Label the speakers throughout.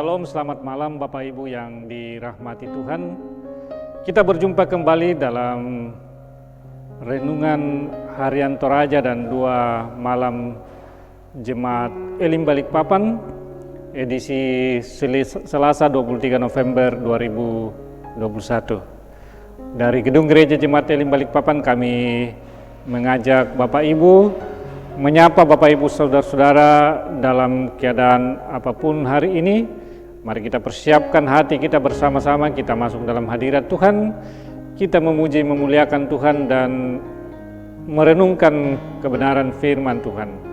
Speaker 1: Shalom, selamat malam Bapak Ibu yang dirahmati Tuhan. Kita berjumpa kembali dalam renungan harian Toraja dan 2 malam Jemaat Elim Balikpapan, edisi Selasa 23 November 2021. Dari Gedung Gereja Jemaat Elim Balikpapan kami mengajak Bapak Ibu menyapa Bapak Ibu saudara-saudara dalam keadaan apapun hari ini. Mari kita persiapkan hati kita bersama-sama, kita masuk dalam hadirat Tuhan, kita memuji memuliakan Tuhan dan merenungkan kebenaran firman Tuhan.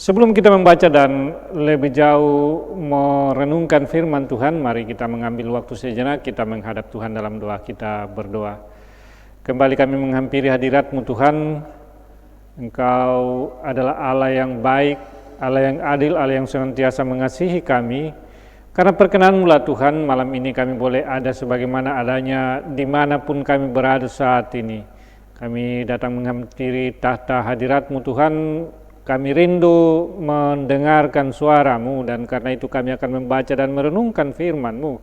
Speaker 1: Sebelum kita membaca dan lebih jauh merenungkan firman Tuhan, mari kita mengambil waktu sejenak, kita menghadap Tuhan dalam doa, kita berdoa. Kembali kami menghampiri hadirat-Mu Tuhan, Engkau adalah Allah yang baik, Allah yang adil, Allah yang senantiasa mengasihi kami. Karena perkenan-Mu lah Tuhan, malam ini kami boleh ada sebagaimana adanya dimanapun kami berada saat ini. Kami datang menghampiri tahta hadirat-Mu Tuhan. Kami rindu mendengarkan suara-Mu dan karena itu kami akan membaca dan merenungkan firman-Mu.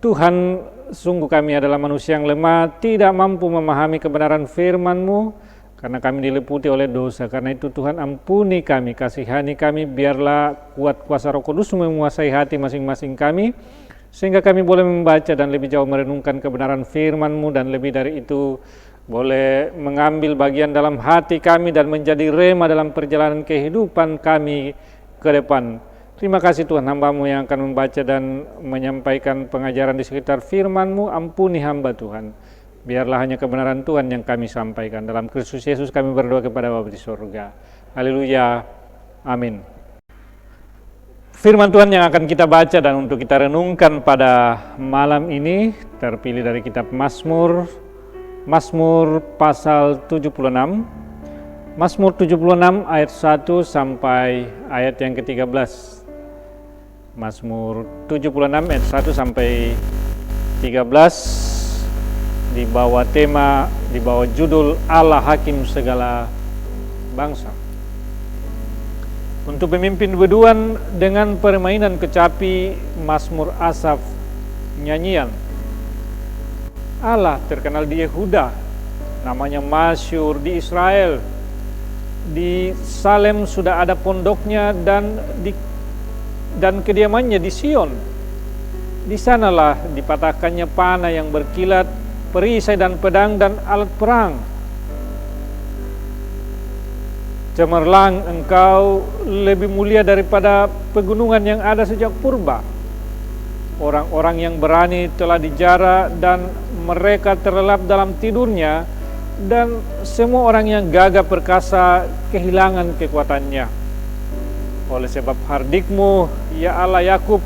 Speaker 1: Tuhan, sungguh kami adalah manusia yang lemah, tidak mampu memahami kebenaran firman-Mu karena kami diliputi oleh dosa. Karena itu Tuhan, ampuni kami, kasihani kami, biarlah kuat kuasa Roh Kudus menguasai hati masing-masing kami sehingga kami boleh membaca dan lebih jauh merenungkan kebenaran firman-Mu dan lebih dari itu boleh mengambil bagian dalam hati kami dan menjadi rema dalam perjalanan kehidupan kami ke depan. Terima kasih Tuhan, hamba-Mu yang akan membaca dan menyampaikan pengajaran di sekitar firman-Mu. Ampuni hamba Tuhan, biarlah hanya kebenaran Tuhan yang kami sampaikan. Dalam Kristus Yesus kami berdoa kepada Bapa di surga. Haleluya, amin. Firman Tuhan yang akan kita baca dan untuk kita renungkan pada malam ini terpilih dari kitab Mazmur pasal 76, Mazmur 76 ayat 1 sampai ayat yang ke-13. Mazmur 76 ayat 1 sampai 13 di bawah judul Allah Hakim Segala Bangsa. Untuk pemimpin beduan dengan permainan kecapi, Mazmur Asaf, nyanyian. Allah terkenal di Yehuda, namanya masyhur di Israel. Di Salem sudah ada pondoknya dan kediamannya di Sion. Di sanalah dipatahkannya panah yang berkilat, perisai dan pedang dan alat perang. Cemerlang engkau lebih mulia daripada pegunungan yang ada sejak purba. Orang-orang yang berani telah dijara dan mereka terlelap dalam tidurnya, dan semua orang yang gagah perkasa kehilangan kekuatannya. Oleh sebab hardikmu, ya Allah Yakub,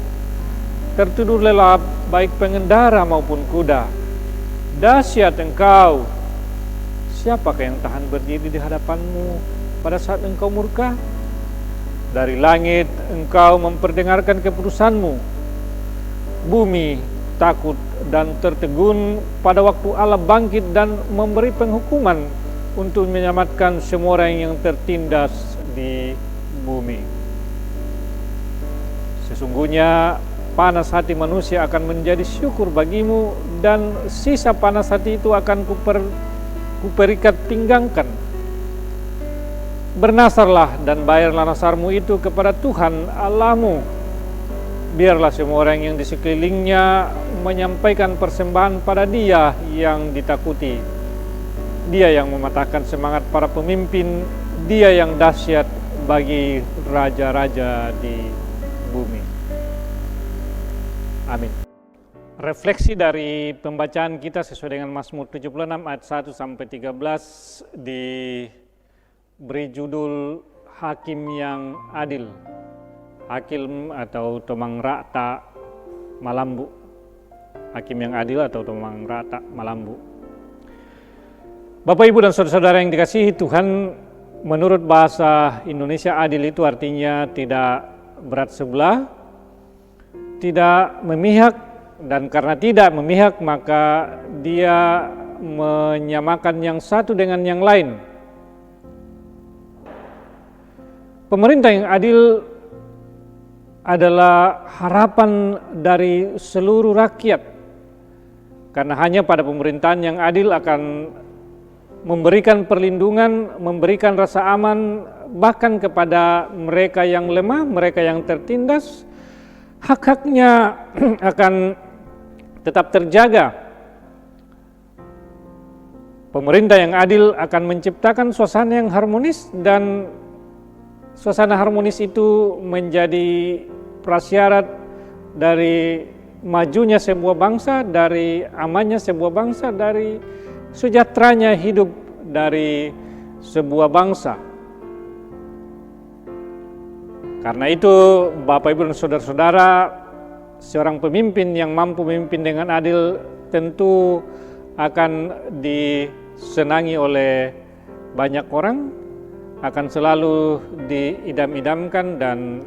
Speaker 1: tertidur lelap baik pengendara maupun kuda. Dahsyat engkau, siapakah yang tahan berdiri di hadapanmu pada saat engkau murka? Dari langit engkau memperdengarkan keputusanmu. Bumi takut dan tertegun pada waktu Allah bangkit dan memberi penghukuman untuk menyelamatkan semua orang yang tertindas di bumi. Sesungguhnya panas hati manusia akan menjadi syukur bagimu, dan sisa panas hati itu akan kuperikat pinggangkan. Bernasarlah dan bayarlah nasarmu itu kepada Tuhan Allahmu. Biarlah semua orang yang di sekelilingnya menyampaikan persembahan pada Dia yang ditakuti. Dia yang mematahkan semangat para pemimpin, Dia yang dahsyat bagi raja-raja di bumi. Amin. Refleksi dari pembacaan kita sesuai dengan Mazmur 76 ayat 1 sampai 13 diberi judul Hakim yang Adil. Hakim atau Tomang Rata Malambu. Hakim yang adil atau Tomang Rata Malambu. Bapak, Ibu, dan saudara-saudara yang dikasihi Tuhan, menurut bahasa Indonesia adil itu artinya tidak berat sebelah, tidak memihak, dan karena tidak memihak maka dia menyamakan yang satu dengan yang lain. Pemerintah yang adil adalah harapan dari seluruh rakyat, karena hanya pada pemerintahan yang adil akan memberikan perlindungan, memberikan rasa aman bahkan kepada mereka yang lemah, mereka yang tertindas. Hak-haknya akan tetap terjaga. Pemerintah yang adil akan menciptakan suasana yang harmonis, dan suasana harmonis itu menjadi prasyarat dari majunya sebuah bangsa, dari amannya sebuah bangsa, dari sejahteranya hidup dari sebuah bangsa. Karena itu, Bapak, Ibu, dan saudara-saudara, seorang pemimpin yang mampu memimpin dengan adil tentu akan disenangi oleh banyak orang, akan selalu diidam-idamkan dan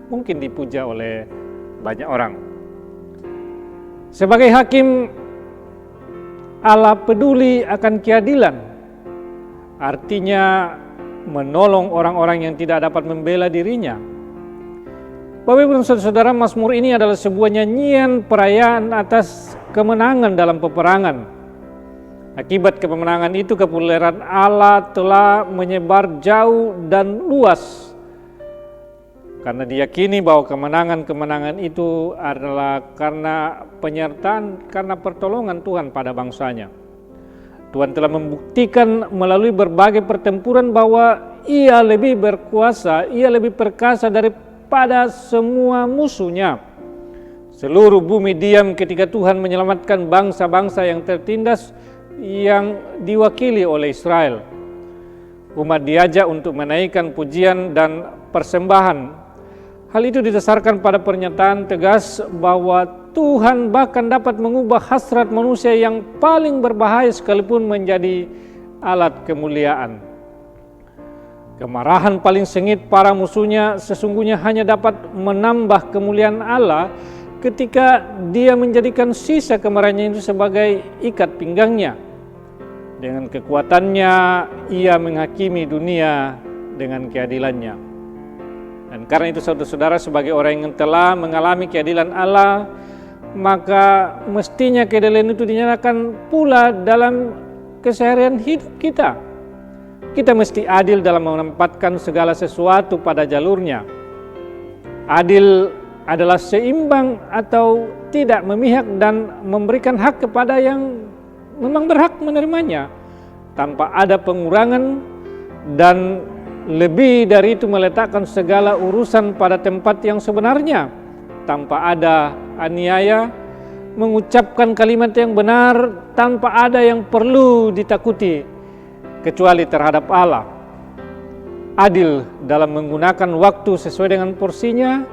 Speaker 1: mungkin dipuja oleh banyak orang. Sebagai hakim, Allah peduli akan keadilan. Artinya menolong orang-orang yang tidak dapat membela dirinya. Bapak, Ibu, dan saudara-saudara, Mazmur ini adalah sebuah nyanyian perayaan atas kemenangan dalam peperangan. Akibat kemenangan itu, kepuleran Allah telah menyebar jauh dan luas. Karena diyakini bahwa kemenangan-kemenangan itu adalah karena penyertaan, karena pertolongan Tuhan pada bangsanya. Tuhan telah membuktikan melalui berbagai pertempuran bahwa Ia lebih berkuasa, Ia lebih perkasa daripada semua musuhnya. Seluruh bumi diam ketika Tuhan menyelamatkan bangsa-bangsa yang tertindas yang diwakili oleh Israel. Umat diajak untuk menaikkan pujian dan persembahan. Hal itu didasarkan pada pernyataan tegas bahwa Tuhan bahkan dapat mengubah hasrat manusia yang paling berbahaya sekalipun menjadi alat kemuliaan. Kemarahan paling sengit para musuhnya sesungguhnya hanya dapat menambah kemuliaan Allah ketika Dia menjadikan sisa kemarahannya itu sebagai ikat pinggangnya. Dengan kekuatannya Ia menghakimi dunia dengan keadilannya. Dan karena itu, saudara-saudara, sebagai orang yang telah mengalami keadilan Allah, maka mestinya keadilan itu dinyatakan pula dalam keseharian hidup kita. Kita mesti adil dalam menempatkan segala sesuatu pada jalurnya. Adil adalah seimbang atau tidak memihak dan memberikan hak kepada yang memang berhak menerimanya, tanpa ada pengurangan, dan lebih dari itu meletakkan segala urusan pada tempat yang sebenarnya, tanpa ada aniaya, mengucapkan kalimat yang benar tanpa ada yang perlu ditakuti kecuali terhadap Allah. Adil dalam menggunakan waktu sesuai dengan porsinya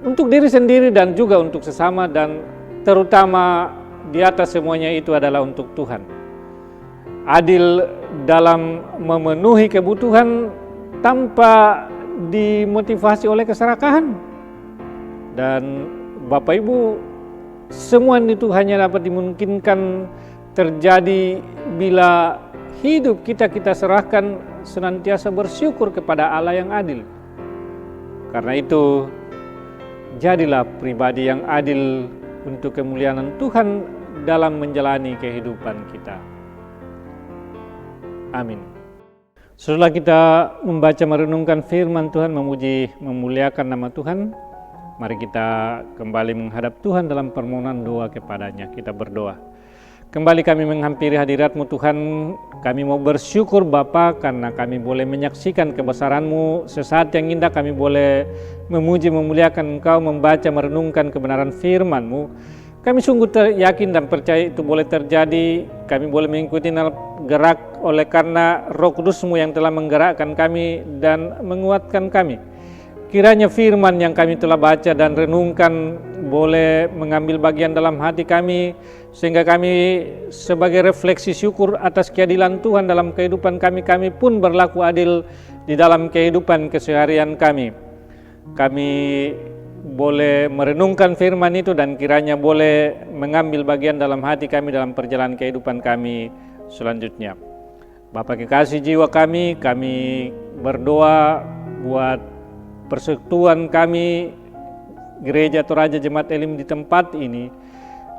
Speaker 1: untuk diri sendiri dan juga untuk sesama, dan terutama di atas semuanya itu adalah untuk Tuhan. Adil dalam memenuhi kebutuhan tanpa dimotivasi oleh keserakahan. Dan Bapak Ibu, semua itu hanya dapat dimungkinkan terjadi bila hidup kita serahkan senantiasa bersyukur kepada Allah yang adil. Karena itu, jadilah pribadi yang adil untuk kemuliaan Tuhan dalam menjalani kehidupan kita. Amin. Setelah kita membaca merenungkan firman Tuhan, memuji memuliakan nama Tuhan, mari kita kembali menghadap Tuhan dalam permohonan doa kepadanya. Kita berdoa. Kembali kami menghampiri hadirat-Mu Tuhan, kami mau bersyukur Bapa karena kami boleh menyaksikan kebesaran-Mu. Sesaat yang indah kami boleh memuji memuliakan Engkau, membaca merenungkan kebenaran firman-Mu. Kami sungguh yakin dan percaya itu boleh terjadi. Kami boleh mengikuti gerak oleh karena Roh Kudus-Mu yang telah menggerakkan kami dan menguatkan kami. Kiranya firman yang kami telah baca dan renungkan boleh mengambil bagian dalam hati kami, sehingga kami sebagai refleksi syukur atas keadilan Tuhan dalam kehidupan kami, kami pun berlaku adil di dalam kehidupan keseharian kami. Kami boleh merenungkan firman itu dan kiranya boleh mengambil bagian dalam hati kami dalam perjalanan kehidupan kami selanjutnya. Bapa kekasih jiwa kami berdoa buat persekutuan kami, Gereja Toraja Jemaat Elim di tempat ini,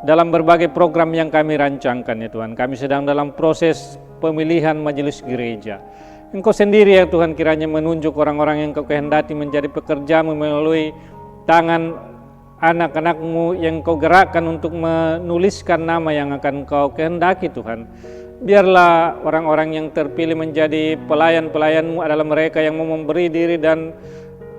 Speaker 1: dalam berbagai program yang kami rancangkan ya Tuhan. Kami sedang dalam proses pemilihan majelis gereja. Engkau sendiri ya Tuhan kiranya menunjuk orang-orang yang Engkau kehendaki menjadi pekerja melalui tangan anak-anak-Mu yang Engkau gerakkan untuk menuliskan nama yang akan Engkau kehendaki Tuhan. Biarlah orang-orang yang terpilih menjadi pelayan-pelayan-Mu adalah mereka yang mau memberi diri dan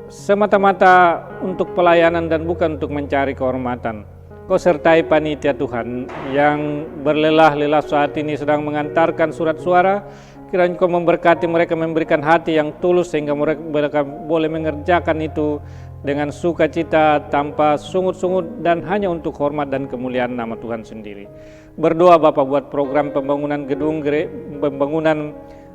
Speaker 1: semata-mata untuk pelayanan dan bukan untuk mencari kehormatan. Kau sertai panitia Tuhan yang berlelah-lelah saat ini sedang mengantarkan surat suara. Kiranya Kau memberkati mereka, memberikan hati yang tulus sehingga mereka boleh mengerjakan itu dengan sukacita tanpa sungut-sungut dan hanya untuk hormat dan kemuliaan nama Tuhan sendiri. Berdoa Bapa buat program pembangunan gedung, pembangunan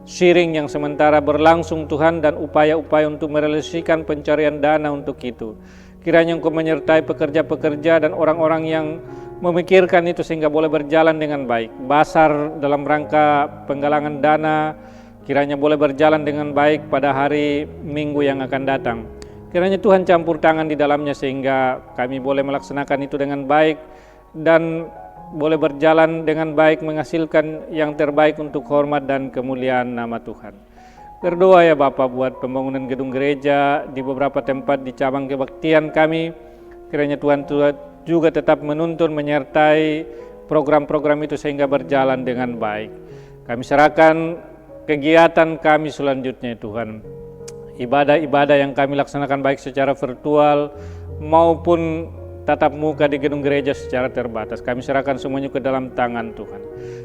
Speaker 1: sharing yang sementara berlangsung Tuhan, dan upaya-upaya untuk merealisasikan pencarian dana untuk itu. Kiranya Engkau menyertai pekerja-pekerja dan orang-orang yang memikirkan itu sehingga boleh berjalan dengan baik. Basar dalam rangka penggalangan dana kiranya boleh berjalan dengan baik pada hari Minggu yang akan datang. Kiranya Tuhan campur tangan di dalamnya sehingga kami boleh melaksanakan itu dengan baik dan boleh berjalan dengan baik, menghasilkan yang terbaik untuk hormat dan kemuliaan nama Tuhan. Berdoa ya Bapa buat pembangunan gedung gereja di beberapa tempat di cabang kebaktian kami. Kiranya Tuhan juga tetap menuntun, menyertai program-program itu sehingga berjalan dengan baik. Kami serahkan kegiatan kami selanjutnya Tuhan. Ibadah-ibadah yang kami laksanakan baik secara virtual maupun tatap muka di gedung gereja secara terbatas. Kami serahkan semuanya ke dalam tangan Tuhan.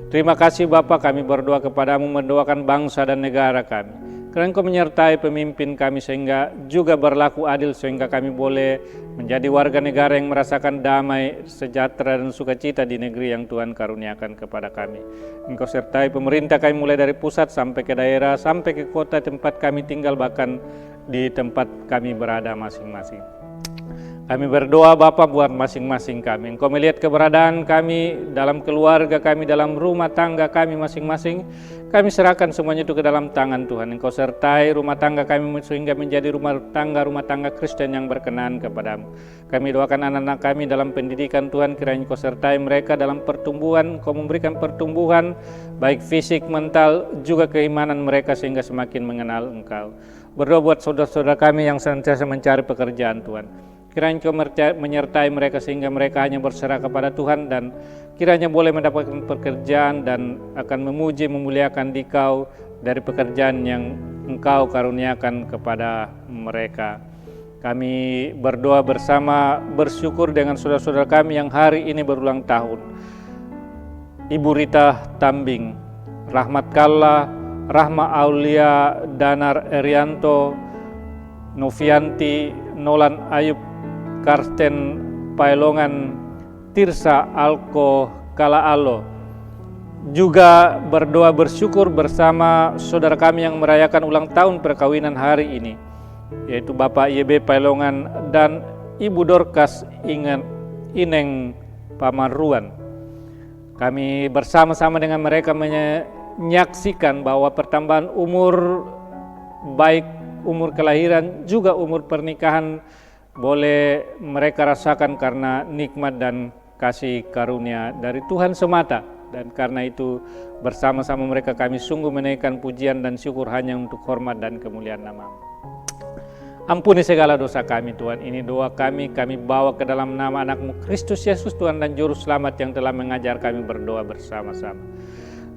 Speaker 1: Terima kasih Bapa, kami berdoa kepadamu, mendoakan bangsa dan negara kami. Kiranya Engkau menyertai pemimpin kami sehingga juga berlaku adil, sehingga kami boleh menjadi warga negara yang merasakan damai, sejahtera dan sukacita di negeri yang Tuhan karuniakan kepada kami. Engkau sertai pemerintah kami mulai dari pusat sampai ke daerah, sampai ke kota tempat kami tinggal, bahkan di tempat kami berada masing-masing. Kami berdoa Bapa buat masing-masing kami. Engkau melihat keberadaan kami dalam keluarga kami, dalam rumah tangga kami masing-masing. Kami serahkan semuanya itu ke dalam tangan Tuhan. Engkau sertai rumah tangga kami sehingga menjadi rumah tangga Kristen yang berkenan kepadamu. Kami doakan anak-anak kami dalam pendidikan Tuhan, kiranya Engkau sertai mereka dalam pertumbuhan. Engkau memberikan pertumbuhan baik fisik, mental, juga keimanan mereka sehingga semakin mengenal Engkau. Berdoa buat saudara-saudara kami yang senantiasa mencari pekerjaan Tuhan. Kiranya Engkau menyertai mereka sehingga mereka hanya berserah kepada Tuhan dan kiranya boleh mendapatkan pekerjaan dan akan memuji memuliakan Dikau dari pekerjaan yang Engkau karuniakan kepada mereka. Kami berdoa bersama bersyukur dengan saudara-saudara kami yang hari ini berulang tahun. Ibu Rita Tambing, Rahmat Kalla, Rahma Aulia, Danar Erianto, Novianti, Nolan Ayub, Karsten Pailongan, Tirsa Alko Kalaalo. Juga berdoa bersyukur bersama saudara kami yang merayakan ulang tahun perkawinan hari ini, yaitu Bapak YB Pailongan dan Ibu Dorcas Ineng Pamaruan. Kami bersama-sama dengan mereka menyaksikan bahwa pertambahan umur, baik umur kelahiran juga umur pernikahan, boleh mereka rasakan karena nikmat dan kasih karunia dari Tuhan semata. Dan karena itu bersama-sama mereka kami sungguh menaikkan pujian dan syukur hanya untuk hormat dan kemuliaan nama-Mu. Ampuni segala dosa kami Tuhan, ini doa kami bawa ke dalam nama anak-Mu Kristus Yesus Tuhan dan Juru Selamat yang telah mengajar kami berdoa bersama-sama.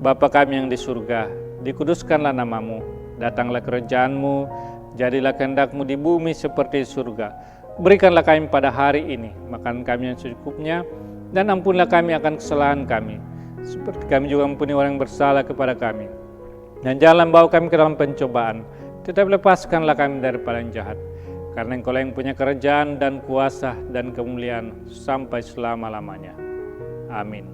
Speaker 1: Bapa kami yang di surga, dikuduskanlah nama-Mu, datanglah kerajaan-Mu, jadilah kehendak-Mu di bumi seperti di surga. Berikanlah kami pada hari ini makan kami yang secukupnya, dan ampunilah kami akan kesalahan kami, seperti kami juga ampuni orang yang bersalah kepada kami. Dan jangan bawa kami ke dalam pencobaan, tetapi lepaskanlah kami daripada yang jahat. Karena Engkau yang punya kerajaan dan kuasa dan kemuliaan sampai selama-lamanya. Amin.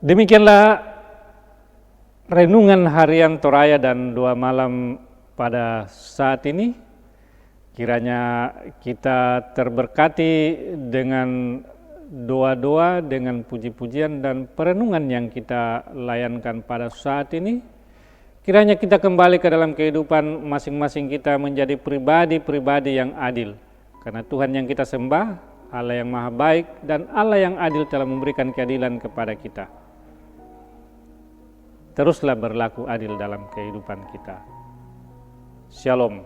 Speaker 1: Demikianlah renungan harian Toraya dan doa malam pada saat ini. Kiranya kita terberkati dengan doa-doa, dengan puji-pujian dan perenungan yang kita layankan pada saat ini. Kiranya kita kembali ke dalam kehidupan masing-masing kita menjadi pribadi-pribadi yang adil. Karena Tuhan yang kita sembah, Allah yang maha baik dan Allah yang adil telah memberikan keadilan kepada kita. Teruslah berlaku adil dalam kehidupan kita. Shalom.